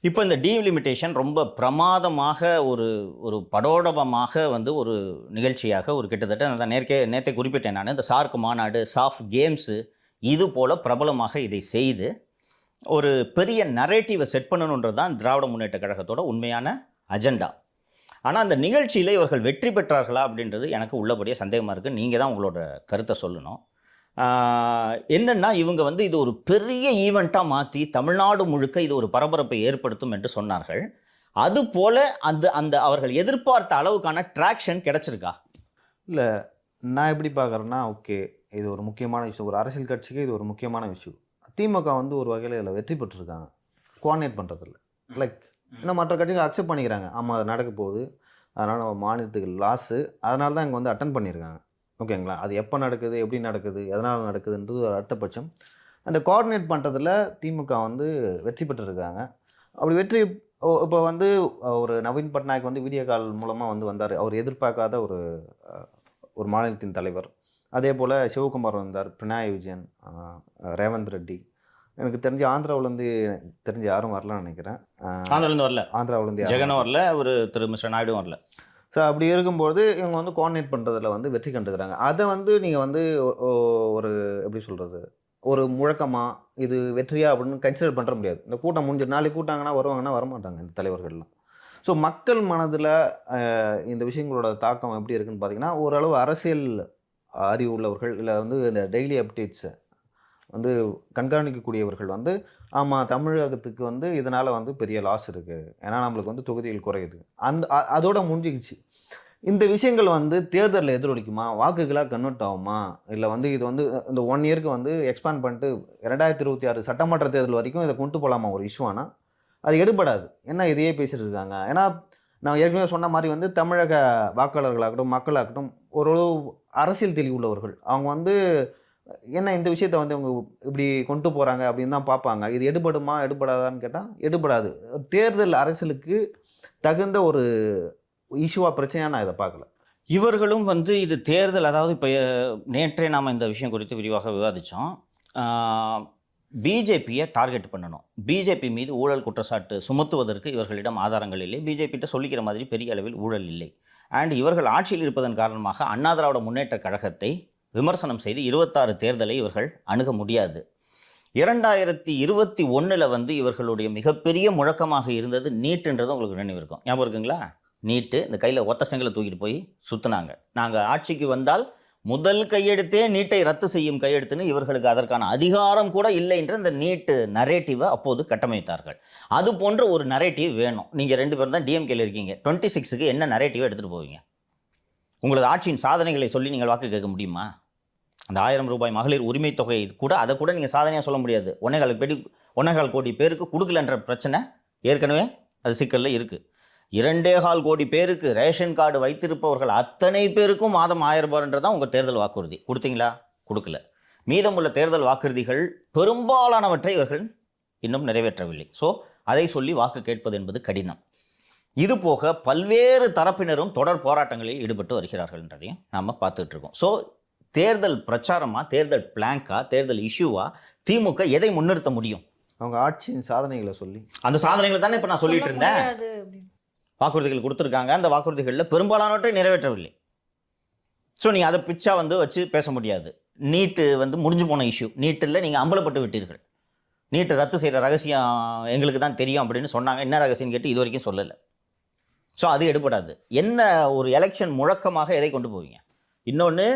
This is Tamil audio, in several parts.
இப்போ இந்த டீலிமிட்டேஷன் ரொம்ப பிரமாதமாக ஒரு ஒரு படோடபமாக வந்து ஒரு நிகழ்ச்சியாக ஒரு கிட்டத்தட்ட நான் நேற்றே குறிப்பிட்டேன் நான். இந்த சார்க் மாநாடு, சாஃப் கேம்ஸு இது போல பிரபலமாக இதை செய்து ஒரு பெரிய நரேட்டிவை செட் பண்ணணுன்றது தான் திராவிட முன்னேற்ற கழகத்தோட உண்மையான அஜெண்டா. ஆனால் அந்த நிகழ்ச்சியில் இவர்கள் வெற்றி பெற்றார்களா அப்படின்றது எனக்கு உள்ளபடியே சந்தேகமாக இருக்குது. நீங்கள் தான் உங்களோட கருத்தை சொல்லணும். என்னென்னா இவங்க வந்து இது ஒரு பெரிய ஈவெண்ட்டாக மாற்றி தமிழ்நாடு முழுக்க இது ஒரு பரபரப்பை ஏற்படுத்தும் என்று சொன்னார்கள். அதுபோல் அந்த அந்த அவர்கள் எதிர்பார்த்த அளவுக்கான ட்ராக்ஷன் கிடைச்சிருக்கா? இல்லை, நான் எப்படி பார்க்குறேன்னா, ஓகே, இது ஒரு முக்கியமான விஷயம். ஒரு அரசியல் கட்சிக்கு இது ஒரு முக்கியமான விஷயம். திமுக வந்து ஒரு வகையில் இதில் வெற்றி பெற்றிருக்காங்க கோஆர்டினேட் பண்ணுறதில்ல. லைக் இன்னும் மற்ற கட்சிகள் அக்செப்ட் பண்ணிக்கிறாங்க, ஆமாம் அது நடக்க போகுது, அதனால் நம்ம மாநிலத்துக்கு லாஸு, அதனால தான் இங்கே வந்து அட்டன் பண்ணியிருக்காங்க. ஓகேங்களா? அது எப்போ நடக்குது, எப்படி நடக்குது, எதனால் நடக்குதுன்றது ஒரு அடுத்தபட்சம். அந்த கோஆர்டினேட் பண்ணுறதுல திமுக வந்து வெற்றி பெற்றிருக்காங்க. அப்படி வெற்றி இப்போ வந்து ஒரு நவீன் பட்நாயக் வந்து வீடியோ கால் மூலமாக வந்து வந்தார். அவர் எதிர்பார்க்காத ஒரு மாநிலத்தின் தலைவர். அதே போல் சிவகுமார் வந்தார், பினராயி விஜயன், ரேவந்த் ரெட்டி. எனக்கு தெரிஞ்ச ஆந்திராவிலேருந்து தெரிஞ்ச யாரும் வரலான்னு நினைக்கிறேன். ஆந்திராவிலேருந்து ஜெகனும் வரல, ஒரு திரு மிஸ்டர் நாயுடும் வரல. ஸோ அப்படி இருக்கும்போது இவங்க வந்து கோஆர்டினேட் பண்ணுறதுல வந்து வெற்றி கண்டுக்கிறாங்க. அதை வந்து நீங்கள் வந்து ஒரு எப்படி சொல்கிறது, ஒரு முழக்கமாக இது வெற்றியா அப்படின்னு கன்சிடர் பண்ணுற முடியாது. இந்த கூட்டம் முடிஞ்ச நாளைக்கு கூட்டாங்கன்னா வருவாங்கன்னா வரமாட்டாங்க இந்த தலைவர்கள்லாம். ஸோ மக்கள் மனதில் இந்த விஷயங்களோட தாக்கம் எப்படி இருக்குன்னு பார்த்தீங்கன்னா, ஓரளவு அரசியல் அறிவு உள்ளவர்கள் இல்லை வந்து இந்த டெய்லி அப்டேட்ஸை வந்து கண்காணிக்கக்கூடியவர்கள் வந்து ஆமாம் தமிழகத்துக்கு வந்து இதனால் வந்து பெரிய லாஸ் இருக்குது, ஏன்னா நம்மளுக்கு வந்து தொகுதிகள் குறையுது, அதோட முடிஞ்சிக்கிச்சு. இந்த விஷயங்கள் வந்து தேர்தலில் எதிரொலிக்குமா, வாக்குகளாக கன்வெர்ட் ஆகுமா, இல்லை வந்து இது வந்து இந்த 1 இயருக்கு வந்து எக்ஸ்பேண்ட் பண்ணிட்டு 2026 சட்டமன்ற தேர்தல் வரைக்கும் இதை கொண்டு போகலாமா ஒரு இஷ்யூனா, அது எடுபடாது. ஏன்னா இதையே பேசிட்டு இருக்காங்க. ஏன்னா நான் ஏற்கனவே சொன்ன மாதிரி வந்து தமிழக வாக்காளர்களாகட்டும் மக்களாகட்டும் ஓரளவு அரசியல் தெளிவு உள்ளவர்கள். அவங்க வந்து என்ன இந்த விஷயத்தை வந்து அவங்க இப்படி கொண்டு போகிறாங்க அப்படின்னு தான் பார்ப்பாங்க. இது எடுபடுமா எடுபடாதான்னு கேட்டால் எடுபடாது. தேர்தல் அரசியலுக்கு தகுந்த ஒரு இஷ்யூவாக பிரச்சனையாக நான் இதை பார்க்கல. இவர்களும் வந்து இது தேர்தல், அதாவது இப்போ நேற்றே நாம் இந்த விஷயம் குறித்து விரிவாக விவாதித்தோம். பிஜேபியை டார்கெட் பண்ணணும், பிஜேபி மீது ஊழல் குற்றச்சாட்டு சுமத்துவதற்கு இவர்களிடம் ஆதாரங்கள் இல்லை, பிஜேபிகிட்ட சொல்லிக்கிற மாதிரி பெரிய அளவில் ஊழல் இல்லை. அண்ட் இவர்கள் ஆட்சியில் இருப்பதன் காரணமாக அண்ணா திராவிட முன்னேற்ற கழகத்தை விமர்சனம் செய்து 26 தேர்தலை இவர்கள் அணுக முடியாது. 2021 வந்து இவர்களுடைய மிகப்பெரிய முழக்கமாக இருந்தது நீட்டுன்றது உங்களுக்கு நினைவு இருக்கும், ஞாபகம் இருக்குங்களா? நீட்டு இந்த கையில் ஒத்த செங்கலை தூக்கிட்டு போய் சுற்றினாங்க. நாங்கள் ஆட்சிக்கு வந்தால் முதல் கையெழுத்தே நீட்டை ரத்து செய்யும் கையெழுத்துன்னு இவர்களுக்கு அதற்கான அதிகாரம் கூட இல்லை என்ற இந்த நீட்டு நரேட்டிவை அப்போது கட்டமைத்தார்கள். அது போன்ற ஒரு நரேட்டிவ் வேணும். நீங்கள் 2 பேரும் தான் டிஎம்கேல இருக்கீங்க. 26க்கு என்ன நரேட்டிவை எடுத்துகிட்டு போவீங்க? உங்களது ஆட்சியின் சாதனைகளை சொல்லி நீங்கள் வாக்கு கேட்க முடியுமா? அந்த 1000 ரூபாய் மகளிர் உரிமை தொகை கூட, அதை கூட நீங்கள் சாதனையாக சொல்ல முடியாது. 1.25 கோடி பேருக்கு கொடுக்கலன்ற பிரச்சனை ஏற்கனவே அது சிக்கலில் இருக்குது. 2.25 கோடி பேருக்கு ரேஷன் கார்டு வைத்திருப்பவர்கள் அத்தனை பேருக்கும் மாதம் 1000 ரூபாய்ன்றதான் உங்கள் தேர்தல் வாக்குறுதி. கொடுத்தீங்களா? கொடுக்கல. மீதமுள்ள தேர்தல் வாக்குறுதிகள் பெரும்பாலானவற்றை இவர்கள் இன்னும் நிறைவேற்றவில்லை. ஸோ அதை சொல்லி வாக்கு கேட்பது என்பது கடினம். இது போக பல்வேறு தரப்பினரும் தொடர் போராட்டங்களில் ஈடுபட்டு வருகிறார்கள் என்றதையும் நாம் பார்த்துட்டு இருக்கோம். ஸோ தேர்தல் பிரச்சாரமா, தேர்தல் பிளாங்கா, தேர்தல் இஷ்யூவா திமுக எதை முன்னிறுத்த முடியும்? அவங்க ஆட்சியின் சாதனைகளை சொல்லி, அந்த சாதனைகளை தானே இப்போ நான் சொல்லிட்டு இருந்தேன். வாக்குறுதிகள் கொடுத்துருக்காங்க, அந்த வாக்குறுதிகளில் பெரும்பாலானவற்றை நிறைவேற்றவில்லை. ஸோ நீங்கள் அதை பிச்சா வந்து வச்சு பேச முடியாது. நீட்டு வந்து முடிஞ்சு போன இஷ்யூ, நீட்டில் நீங்கள் அம்பலப்பட்டு விட்டீர்கள். நீட்டு ரத்து செய்கிற ரகசியம் எங்களுக்கு தான் தெரியும் அப்படின்னு சொன்னாங்க. என்ன ரகசியம் கேட்டு இது வரைக்கும் சொல்லலை. ஸோ அது எடுபடாது. என்ன ஒரு எலெக்ஷன் முழக்கமாக எதை கொண்டு போவீங்க? இன்னொன்று,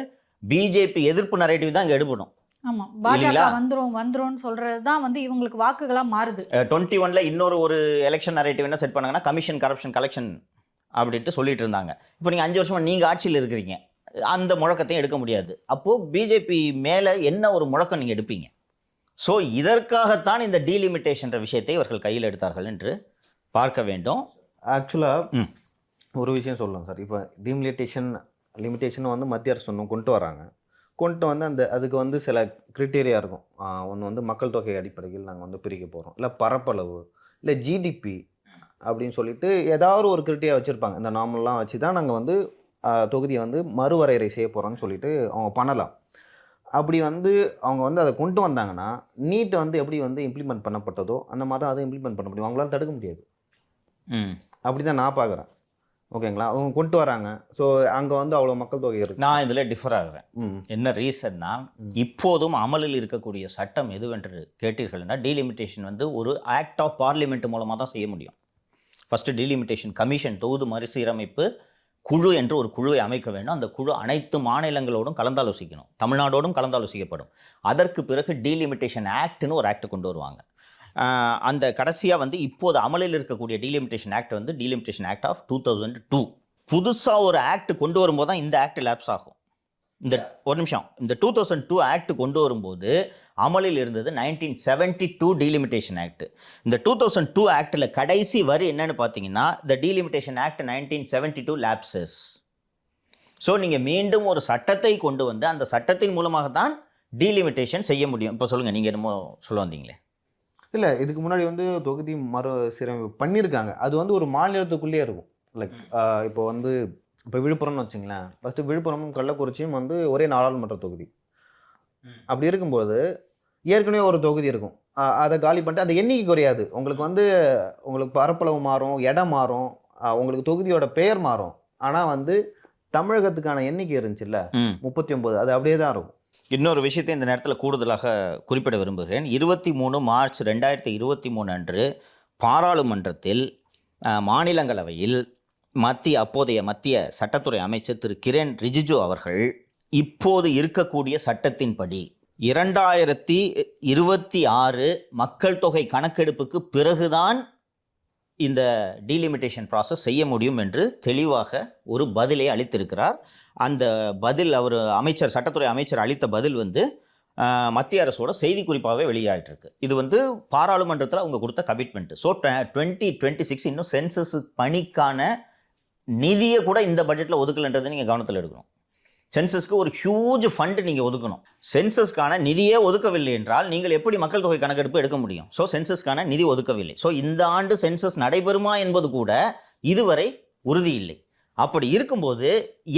பிஜேபி எதிர்ப்பு நரேட்டிவ் தான் இங்கே எடுபடும். ஆமாம், பாஜக வந்துரும் சொல்கிறது தான் வந்து இவங்களுக்கு வாக்குகளாக மாறுது. 21ல் இன்னொரு ஒரு எலெக்ஷன் நரேட்டிவ் என்ன செட் பண்ணாங்கன்னா, கமிஷன், கரப்ஷன், கலெக்ஷன் அப்படின்ட்டு சொல்லிட்டு இருந்தாங்க. இப்போ நீங்கள் 5 வருஷமாக நீங்கள் ஆட்சியில் இருக்கிறீங்க, அந்த முழக்கத்தையும் எடுக்க முடியாது. அப்போது பிஜேபி மேலே என்ன ஒரு முழக்கம் நீங்கள் எடுப்பீங்க? ஸோ இதற்காகத்தான் இந்த டீலிமிட்டேஷன்ற விஷயத்தை இவர்கள் கையில் எடுத்தார்கள் என்று பார்க்க வேண்டும். ஆக்சுவலாக ஒரு விஷயம் சொல்லலாம் சார். இப்போ லிமிட்டேஷன் வந்து மத்திய அரசு ஒன்று கொண்டு வராங்க. கொண்டு வந்து அதுக்கு வந்து சில கிரிட்டீரியா இருக்கும். ஒன்று வந்து மக்கள் தொகை அடிப்படையில் நாங்கள் வந்து பிரிக்க போகிறோம், இல்லை பரப்பளவு, இல்லை ஜிடிபி அப்படின்னு சொல்லிட்டு ஏதாவது ஒரு கிரிட்டீரியா வச்சுருப்பாங்க. இந்த நார்மல்லாம் வச்சு தான் நாங்கள் வந்து தொகுதியை வந்து மறுவரையறை செய்ய போகிறோம்னு சொல்லிட்டு அவங்க பண்ணலாம். அப்படி வந்து அவங்க வந்து அதை கொண்டு வந்தாங்கன்னா நீட்டை வந்து எப்படி வந்து இம்ப்ளிமெண்ட் பண்ணப்பட்டதோ அந்த மாதிரி தான் அதை இம்ப்ளிமெண்ட் பண்ண முடியும். அவங்களால தடுக்க முடியாது. அப்படி தான் நான் பார்க்குறேன். ஓகேங்களா? அவங்க கொண்டு வராங்க. ஸோ அங்கே வந்து அவ்வளோ மக்கள் தொகை இருக்கு. நான் இதில் டிஃபர் ஆகிறேன். என்ன ரீசன்னா, இப்போதும் அமலில் இருக்கக்கூடிய சட்டம் எதுவென்று கேட்டீர்கள்னா, டீலிமிட்டேஷன் வந்து ஒரு ஆக்ட் ஆஃப் பார்லிமெண்ட் மூலமாக தான் செய்ய முடியும். ஃபஸ்ட்டு டீலிமிட்டேஷன் கமிஷன், தொகுதி மறுசீரமைப்பு குழு என்று ஒரு குழுவை அமைக்க வேண்டும். அந்த குழு அனைத்து மாநிலங்களோடும் கலந்தாலோசிக்கணும், தமிழ்நாடோடும் கலந்தாலோசிக்கப்படும். அதற்கு பிறகு டீலிமிட்டேஷன் ஆக்ட்னு ஒரு ஆக்ட் கொண்டு வருவாங்க. அந்த கடைசியாக வந்து இப்போது அமலில் இருக்கக்கூடிய டீலிமிட்டேஷன் ஆக்ட் வந்து டீலிமிட்டேஷன் ஆக்ட் ஆஃப் 2002. புதுசாக ஒரு ஆக்ட் கொண்டு வரும்போது தான் இந்த ஆக்ட் லேப்ஸ் ஆகும். இந்த ஒரு நிமிஷம், இந்த 2002 ஆக்ட் கொண்டு வரும்போது அமலில் இருந்தது 1972 டீலிமிட்டேஷன் ஆக்ட். இந்த 2002 ஆக்டில் கடைசி வரி என்னன்னு பார்த்தீங்கன்னா, த டீலிமிட்டேஷன் ஆக்ட் 1972 லேப்சஸ். ஸோ நீங்கள் மீண்டும் ஒரு சட்டத்தை கொண்டு வந்து அந்த சட்டத்தின் மூலமாக தான் டீலிமிட்டேஷன் செய்ய முடியும். இப்போ சொல்லுங்கள், நீங்கள் என்னமோ சொல்ல வந்தீங்களே. இல்லை, இதுக்கு முன்னாடி வந்து தொகுதி மறுசீரமைப்பு பண்ணியிருக்காங்க. அது வந்து ஒரு மாநிலத்துக்குள்ளேயே இருக்கும். லைக் இப்போ வந்து இப்போ விழுப்புரம்னு வச்சுங்களேன். ஃபஸ்ட்டு விழுப்புரமும் கள்ளக்குறிச்சியும் வந்து ஒரே நாடாளுமன்ற தொகுதி. அப்படி இருக்கும்போது ஏற்கனவே ஒரு தொகுதி இருக்கும். அதை காலி பண்ணிட்டு அந்த எண்ணிக்கை குறையாது. உங்களுக்கு வந்து உங்களுக்கு பரப்பளவு மாறும், இடம் மாறும், உங்களுக்கு தொகுதியோட பெயர் மாறும். ஆனால் வந்து தமிழகத்துக்கான எண்ணிக்கை இருந்துச்சுல்ல 39, அது அப்படியே தான் இருக்கும். இன்னொரு விஷயத்தை இந்த நேரத்தில் கூடுதலாக குறிப்பிட விரும்புகிறேன். 23 மார்ச் 2023 அன்று பாராளுமன்றத்தில் மாநிலங்களவையில் அப்போதைய மத்திய சட்டத்துறை அமைச்சர் திரு கிரண் ரிஜிஜு அவர்கள் இப்போது இருக்கக்கூடிய சட்டத்தின்படி 2026 மக்கள் தொகை கணக்கெடுப்புக்கு பிறகுதான் இந்த டீலிமிட்டேஷன் ப்ராசஸ் செய்ய முடியும் என்று தெளிவாக ஒரு பதிலை அளித்திருக்கிறார். அந்த பதில் சட்டத்துறை அமைச்சர் அளித்த பதில் வந்து மத்திய அரசோட செய்தி குறிப்பாகவே வெளியாகிட்டுருக்கு. இது வந்து பாராளுமன்றத்தில் அவங்க கொடுத்த கமிட்மெண்ட். ஸோ 2026 இன்னும் சென்சஸ் பணிக்கான நிதியை கூட இந்த பட்ஜெட்டில் ஒதுக்கலைன்றதை நீங்கள் கவனத்தில் எடுக்கணும். சென்சஸ்க்கு ஒரு ஹியூஜ் ஃபண்டு நீங்கள் ஒதுக்கணும். சென்சஸ்க்கான நிதியே ஒதுக்கவில்லை என்றால் நீங்கள் எப்படி மக்கள் தொகை கணக்கெடுப்பு எடுக்க முடியும்? ஸோ சென்சஸ்க்கான நிதி ஒதுக்கவில்லை. ஸோ இந்த ஆண்டு சென்சஸ் நடைபெறுமா என்பது கூட இதுவரை உறுதி இல்லை. அப்படி இருக்கும்போது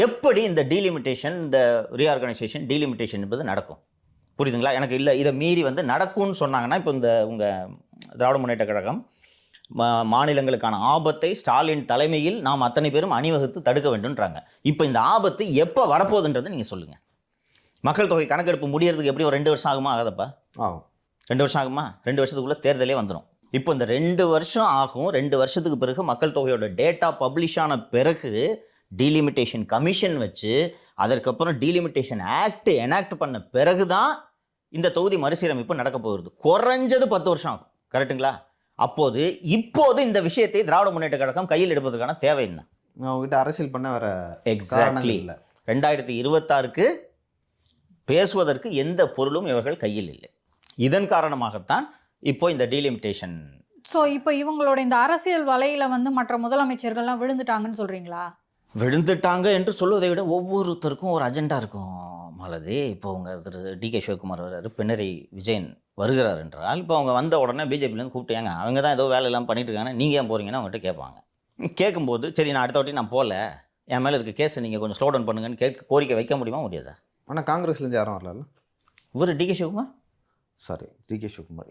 எப்படி இந்த டீலிமிட்டேஷன், இந்த ரீஆர்கனைசேஷன் டீலிமிட்டேஷன் என்பது நடக்கும்? புரியுதுங்களா? எனக்கு இல்லை, இதை மீறி வந்து நடக்கும்னு சொன்னாங்கன்னா, இப்போ இந்த உங்கள் திராவிட முன்னேற்ற கழகம் மாநிலங்களுக்கான ஆபத்தை ஸ்டாலின் தலைமையில் நாம் அத்தனை பேரும் அணிவகுத்து தடுக்க வேண்டும்ன்றாங்க. இப்போ இந்த ஆபத்து எப்போ வரப்போகுதுன்றது நீங்கள் சொல்லுங்கள். மக்கள் தொகை கணக்கெடுப்பு முடியறதுக்கு எப்படி ஒரு 2 வருஷம் ஆகுமா? ஆகாதப்பா? 2 வருஷம் ஆகுமா? 2 வருஷத்துக்குள்ளே தேர்தலே வந்துடும். இப்போ இந்த 2 வருஷம் ஆகும். 2 வருஷத்துக்கு பிறகு மக்கள் தொகையோட டேட்டா பப்ளிஷ் ஆன பிறகு டீலிமிட்டேஷன் கமிஷன் வச்சு அதற்கப்புறம் டீலிமிட்டேஷன் ஆக்ட் எனாக்ட் பண்ண பிறகு தான் இந்த தொகுதி மறுசீரமைப்பு நடக்க போகிறது. குறைஞ்சது 10 வருஷம் ஆகும். கரெக்டுங்களா? இப்போது இந்த விஷயத்தை திராவிட முன்னேற்ற கழகம் கையில் எடுப்பதற்கான தேவை என்ன? அவங்ககிட்ட அரசியல் பண்ண வர எக்ஸாக்ட்லி 2026க்கு பேசுவதற்கு எந்த பொருளும் இவர்கள் கையில் இல்லை. இதன் காரணமாகத்தான் இப்போ இந்த டீலிமிட்டேஷன். ஸோ இப்போ இவங்களோட இந்த அரசியல் வலையில வந்து மற்ற முதலமைச்சர்கள்லாம் விழுந்துட்டாங்கன்னு சொல்றீங்களா? விழுந்துட்டாங்க என்று சொல்வதை விட ஒவ்வொருத்தருக்கும் ஒரு அஜெண்டா இருக்கும் மாலதி. இப்போ உங்கள் திரு டி.கே. சிவகுமார் வர்றாரு, பினராயி விஜயன் வருகிறார் என்றால், இப்போ அவங்க வந்த உடனே பிஜேபியிலேருந்து கூப்பிட்டாங்க, அவங்க தான் ஏதோ வேலையெல்லாம் பண்ணிட்டு இருக்காங்க, நீங்கள் ஏன் போகிறீங்கன்னு அவங்ககிட்ட கேட்பாங்க. கேட்கும்போது சரி நான் அடுத்த வாட்டி நான் போகல, என் மேலே இருக்க கேஸை நீங்கள் கொஞ்சம் ஸ்லோ டவுன் பண்ணுங்கன்னு கோரிக்கை வைக்க முடியுமா? முடியாதா? ஆனால் காங்கிரஸ்லேருந்து யாரும் வரல. இவர் டி.கே. சிவகுமார், டி.கே. சிவகுமார்,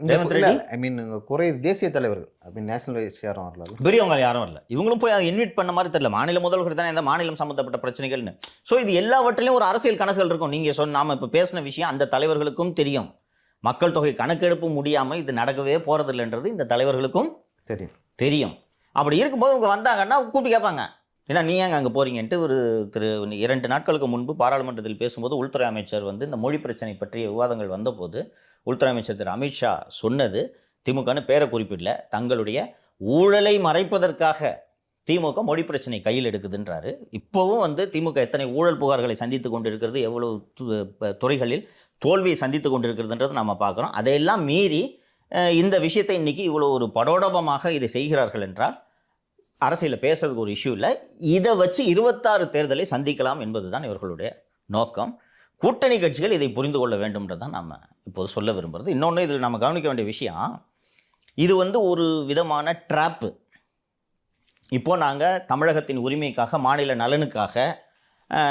ஐ மீன் குறை தேசிய தலைவர்கள், ஐ மீன் நேஷனல் வைஸ் யாரும் வரல, பெரியவங்க யாரும் வரல. இவங்களும் போய் அதை இன்வைட் பண்ண மாதிரி தெரியல. மாநில முதல்வர் தானே இந்த மாநிலம் சம்மந்தப்பட்ட பிரச்சனைகள்னு. ஸோ இது எல்லாவற்றிலையும் ஒரு அரசியல் கணக்குகள் இருக்கும். நீங்கள் நாம் இப்போ பேசின விஷயம் அந்த தலைவர்களுக்கும் தெரியும். மக்கள் தொகை கணக்கெடுப்பு முடியாமல் இது நடக்கவே போகிறதில்லைன்றது இந்த தலைவர்களுக்கும் தெரியும். அப்படி இருக்கும்போது அவங்க வந்தாங்கன்னா கூப்பிட்டு கேட்பாங்க, ஏன்னா நீ ஏங்க அங்கே போகிறீங்கன்ட்டு. ஒரு 2 நாட்களுக்கு முன்பு பாராளுமன்றத்தில் பேசும்போது உள்துறை அமைச்சர் வந்து இந்த மொழி பிரச்சனை பற்றிய விவாதங்கள் வந்தபோது உள்துறை அமைச்சர் திரு அமித்ஷா சொன்னது, திமுகன்னு பேரை குறிப்பிடல, தங்களுடைய ஊழலை மறைப்பதற்காக திமுக மொழி பிரச்சனை கையில் எடுக்குதுன்றாரு. இப்போவும் வந்து திமுக எத்தனை ஊழல் புகார்களை சந்தித்து கொண்டிருக்கிறது, எவ்வளவு துறைகளில் தோல்வியை சந்தித்து கொண்டிருக்கிறதுன்றது நம்ம பார்க்குறோம். அதையெல்லாம் மீறி இந்த விஷயத்தை இன்றைக்கி இவ்வளோ ஒரு படோடபமாக இதை செய்கிறார்கள் என்றால் அரசியலில் பேசுறதுக்கு ஒரு இஷ்யூ இல்லை. இதை வச்சு 26 தேர்தலை சந்திக்கலாம் என்பது தான் இவர்களுடைய நோக்கம். கூட்டணி கட்சிகள் இதை புரிந்து கொள்ள வேண்டும்ன்றது தான் நம்ம இப்போது சொல்ல விரும்புகிறது. இன்னொன்று இதில் நம்ம கவனிக்க வேண்டிய விஷயம், இது வந்து ஒரு விதமான ட்ராப்பு. இப்போது நாங்கள் தமிழகத்தின் உரிமைக்காக, மாநில நலனுக்காக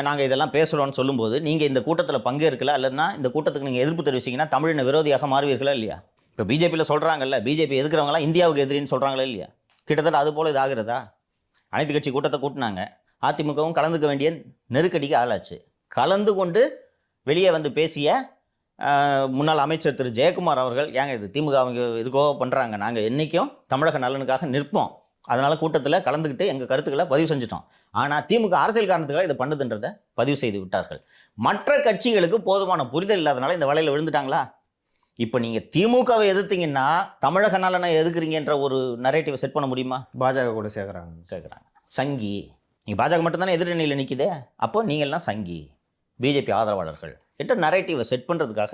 நாங்கள் இதெல்லாம் பேசுகிறோன்னு சொல்லும்போது நீங்கள் இந்த கூட்டத்தில் பங்கேற்கல அல்லதுனா இந்த கூட்டத்துக்கு நீங்கள் எதிர்ப்பு தெரிவிச்சிங்கன்னா தமிழின விரோதியாக மாறுவீர்களா இல்லையா? இப்போ பிஜேபியில் சொல்கிறாங்கல்ல, பிஜேபி எதுக்குறவங்களாம் இந்தியாவுக்கு எதிரின்னு சொல்கிறாங்களா இல்லையா? கிட்டத்தட்ட அது போல் இது ஆகுறதா? அனைத்து கட்சி கூட்டத்தை கூட்டினாங்க, அதிமுகவும் கலந்துக்க வேண்டிய நெருக்கடிக்கு ஆளாச்சு. கலந்து கொண்டு வெளியே வந்து பேசிய முன்னாள் அமைச்சர் திரு ஜெயக்குமார் அவர்கள், ஏங்க இது திமுக அவங்க இதுக்கோ பண்ணுறாங்க, நாங்கள் என்றைக்கும் தமிழக நலனுக்காக நிற்போம், அதனால் கூட்டத்தில் கலந்துக்கிட்டு எங்கள் கருத்துக்களை பதிவு செஞ்சுட்டோம், ஆனால் திமுக அரசியல் காரணத்துக்காக இதை பண்ணுதுன்றதை பதிவு செய்து விட்டார்கள். மற்ற கட்சிகளுக்கு போதுமான புரிதல் இல்லாதனால இந்த வலையில் விழுந்துட்டாங்களா? இப்போ நீங்கள் திமுகவை எதிர்த்தீங்கன்னா தமிழக நலனை எதுக்குறீங்கன்ற ஒரு நரேட்டிவை செட் பண்ண முடியுமா? பாஜக கூட சேர்க்குறாங்க. சங்கி, நீங்கள் பாஜக மட்டும்தானே எதிரணியில் நிற்கிதே, அப்போ நீங்கள்லாம் சங்கி, பிஜேபி ஆதரவாளர்கள் என்ற நரேட்டிவை செட் பண்ணுறதுக்காக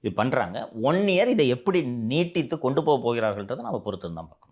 இது பண்ணுறாங்க. 1 இயர் இதை எப்படி நீட்டித்து கொண்டு போக போகிறார்கள்ன்றதை நம்ம பொறுத்து தான் பார்க்கணும்.